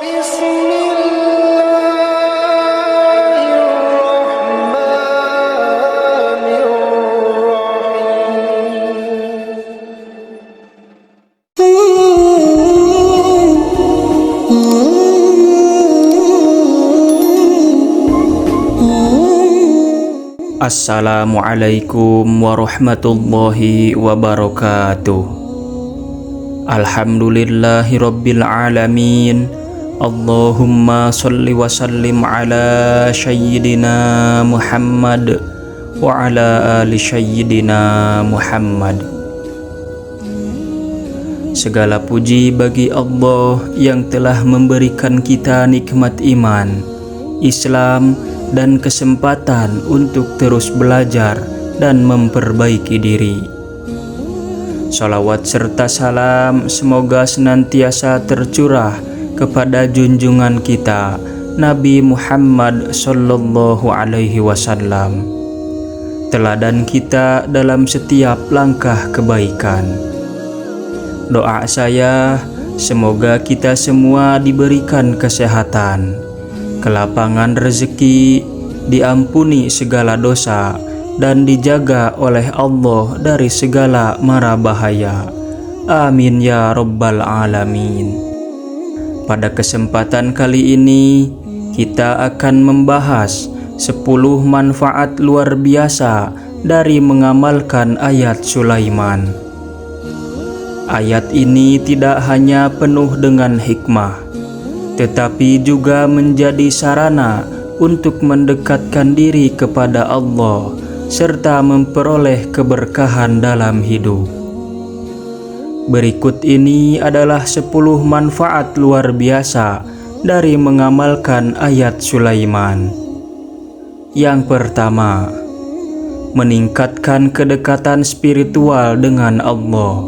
Assalamualaikum warahmatullahi wabarakatuh. Alhamdulillahi rabbil alamin. Allahumma salli wa sallim ala sayyidina Muhammad wa ala ali sayyidina Muhammad. Segala puji bagi Allah yang telah memberikan kita nikmat iman, Islam, dan kesempatan untuk terus belajar dan memperbaiki diri. Salawat serta salam semoga senantiasa tercurah kepada junjungan kita Nabi Muhammad sallallahu alaihi wasallam, teladan kita dalam setiap langkah kebaikan. Doa saya, semoga kita semua diberikan kesehatan, kelapangan rezeki, diampuni segala dosa, dan dijaga oleh Allah dari segala mara bahaya. Amin ya rabbal alamin. Pada kesempatan kali ini, kita akan membahas 10 manfaat luar biasa dari mengamalkan ayat Sulaiman. Ayat ini tidak hanya penuh dengan hikmah, tetapi juga menjadi sarana untuk mendekatkan diri kepada Allah serta memperoleh keberkahan dalam hidup. Berikut ini adalah 10 manfaat luar biasa dari mengamalkan ayat Sulaiman. Yang pertama, meningkatkan kedekatan spiritual dengan Allah.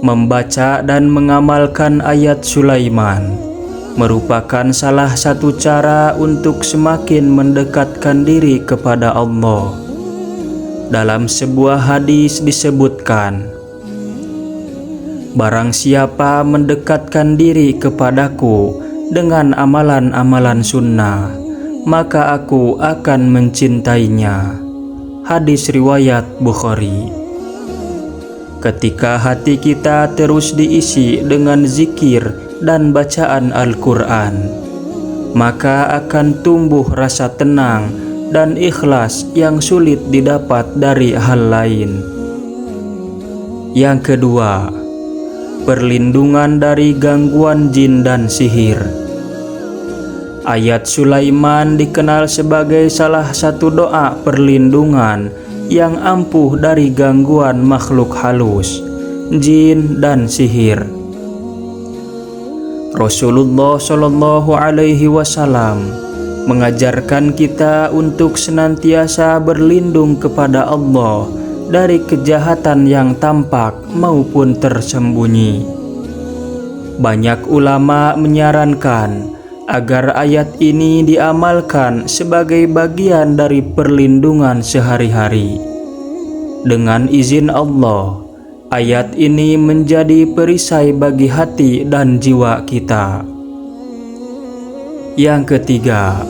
Membaca dan mengamalkan ayat Sulaiman merupakan salah satu cara untuk semakin mendekatkan diri kepada Allah. Dalam sebuah hadis disebutkan, "Barang siapa mendekatkan diri kepadaku dengan amalan-amalan sunnah, maka aku akan mencintainya." Hadis riwayat Bukhari. Ketika hati kita terus diisi dengan zikir dan bacaan Al-Quran, maka akan tumbuh rasa tenang dan ikhlas yang sulit didapat dari hal lain. Yang kedua, perlindungan dari gangguan jin dan sihir. Ayat Sulaiman dikenal sebagai salah satu doa perlindungan yang ampuh dari gangguan makhluk halus, jin, dan sihir. Rasulullah Shallallahu Alaihi Wasallam mengajarkan kita untuk senantiasa berlindung kepada Allah dari kejahatan yang tampak maupun tersembunyi. Banyak ulama menyarankan agar ayat ini diamalkan sebagai bagian dari perlindungan sehari-hari. Dengan izin Allah, ayat ini menjadi perisai bagi hati dan jiwa kita. Yang ketiga,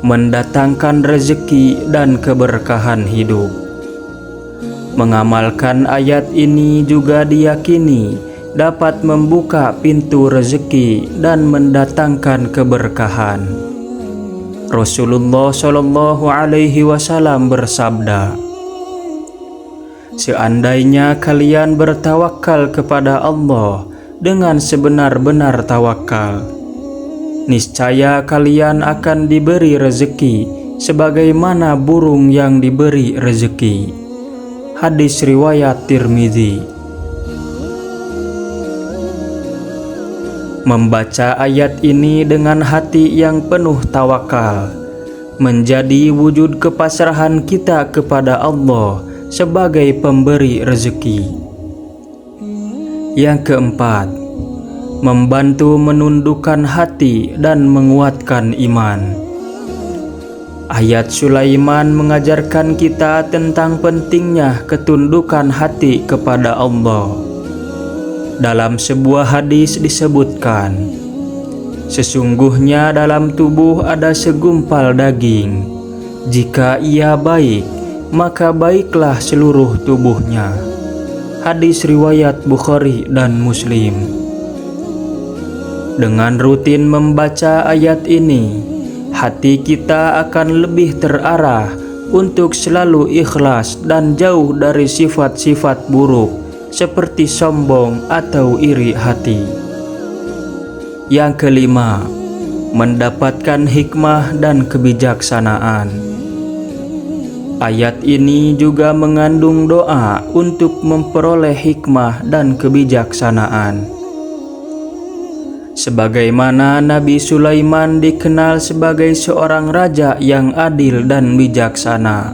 mendatangkan rezeki dan keberkahan hidup. Mengamalkan ayat ini juga diyakini dapat membuka pintu rezeki dan mendatangkan keberkahan. Rasulullah Shallallahu Alaihi Wasallam bersabda, "Seandainya kalian bertawakal kepada Allah dengan sebenar-benar tawakal, niscaya kalian akan diberi rezeki sebagaimana burung yang diberi rezeki." Hadis riwayat Tirmidzi. Membaca ayat ini dengan hati yang penuh tawakal menjadi wujud kepasrahan kita kepada Allah sebagai pemberi rezeki. Yang keempat, membantu menundukkan hati dan menguatkan iman. Ayat Sulaiman mengajarkan kita tentang pentingnya ketundukan hati kepada Allah. Dalam sebuah hadis disebutkan, Sesungguhnya dalam tubuh ada segumpal daging. Jika ia baik, maka baiklah seluruh tubuhnya. Hadis riwayat Bukhari dan Muslim. Dengan rutin membaca ayat ini, hati kita akan lebih terarah untuk selalu ikhlas dan jauh dari sifat-sifat buruk seperti sombong atau iri hati. Yang kelima, mendapatkan hikmah dan kebijaksanaan. Ayat ini juga mengandung doa untuk memperoleh hikmah dan kebijaksanaan. Sebagaimana Nabi Sulaiman dikenal sebagai seorang raja yang adil dan bijaksana,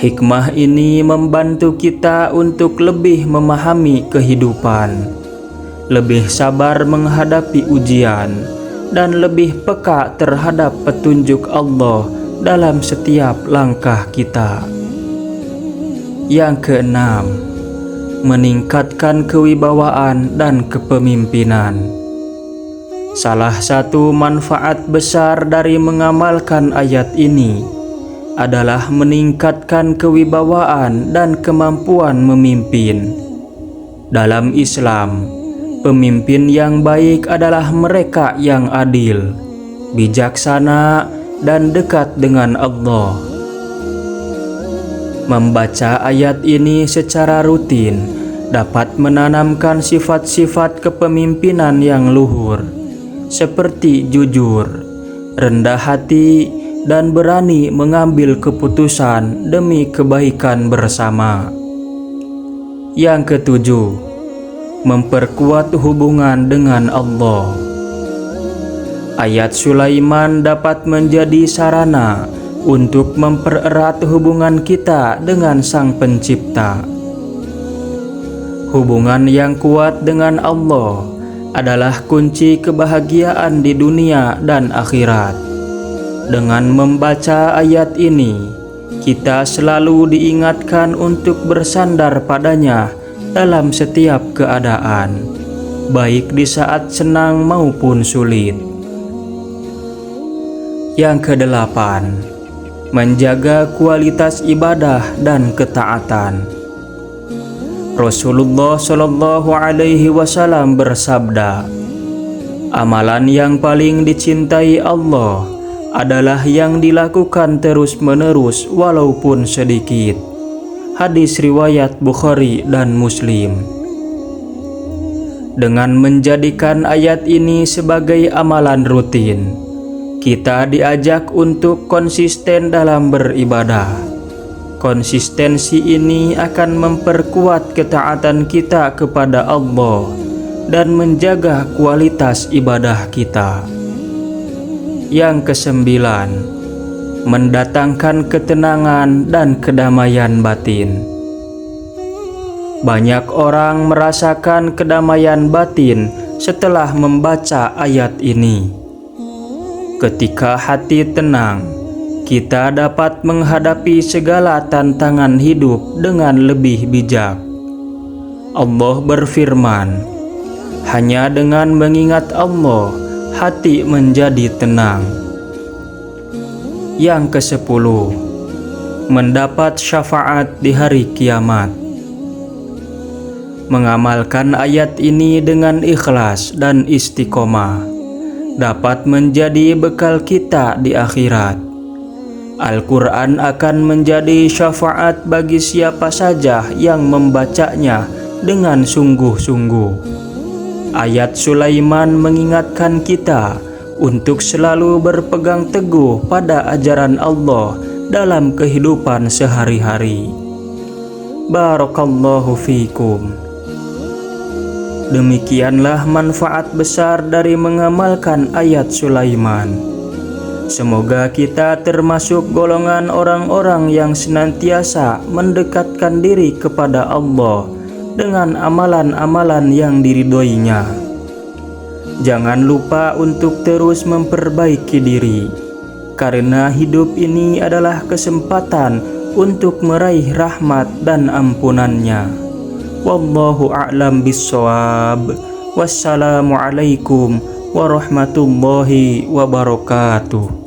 hikmah ini membantu kita untuk lebih memahami kehidupan, lebih sabar menghadapi ujian, dan lebih peka terhadap petunjuk Allah dalam setiap langkah kita. Yang keenam, meningkatkan kewibawaan dan kepemimpinan. Salah satu manfaat besar dari mengamalkan ayat ini adalah meningkatkan kewibawaan dan kemampuan memimpin. Dalam Islam, pemimpin yang baik adalah mereka yang adil, bijaksana, dan dekat dengan Allah. Membaca ayat ini secara rutin dapat menanamkan sifat-sifat kepemimpinan yang luhur, seperti jujur, rendah hati, dan berani mengambil keputusan demi kebaikan bersama. Yang ketujuh, memperkuat hubungan dengan Allah. Ayat Sulaiman dapat menjadi sarana untuk mempererat hubungan kita dengan Sang Pencipta. Hubungan yang kuat dengan Allah adalah kunci kebahagiaan di dunia dan akhirat. Dengan membaca ayat ini, kita selalu diingatkan untuk bersandar padanya dalam setiap keadaan, baik di saat senang maupun sulit. Yang kedelapan, menjaga kualitas ibadah dan ketaatan. Rasulullah Shallallahu Alaihi Wasallam bersabda, amalan yang paling dicintai Allah adalah yang dilakukan terus-menerus walaupun sedikit. Hadis riwayat Bukhari dan Muslim. Dengan menjadikan ayat ini sebagai amalan rutin, kita diajak untuk konsisten dalam beribadah. Konsistensi ini akan memperkuat ketaatan kita kepada Allah dan menjaga kualitas ibadah kita. Yang kesembilan, mendatangkan ketenangan dan kedamaian batin. Banyak orang merasakan kedamaian batin setelah membaca ayat ini. Ketika hati tenang, kita dapat menghadapi segala tantangan hidup dengan lebih bijak. Allah berfirman, hanya dengan mengingat Allah, hati menjadi tenang. Yang kesepuluh, mendapat syafaat di hari kiamat. Mengamalkan ayat ini dengan ikhlas dan istiqomah dapat menjadi bekal kita di akhirat. Al-Quran akan menjadi syafaat bagi siapa saja yang membacanya dengan sungguh-sungguh. Ayat Sulaiman mengingatkan kita untuk selalu berpegang teguh pada ajaran Allah dalam kehidupan sehari-hari. Barakallahu fiikum. Demikianlah manfaat besar dari mengamalkan ayat Sulaiman. Semoga kita termasuk golongan orang-orang yang senantiasa mendekatkan diri kepada Allah dengan amalan-amalan yang diridhoinya. Jangan lupa untuk terus memperbaiki diri, karena hidup ini adalah kesempatan untuk meraih rahmat dan ampunannya. Wallahu a'lam bissawab. Wassalamualaikum warahmatullahi wabarakatuh.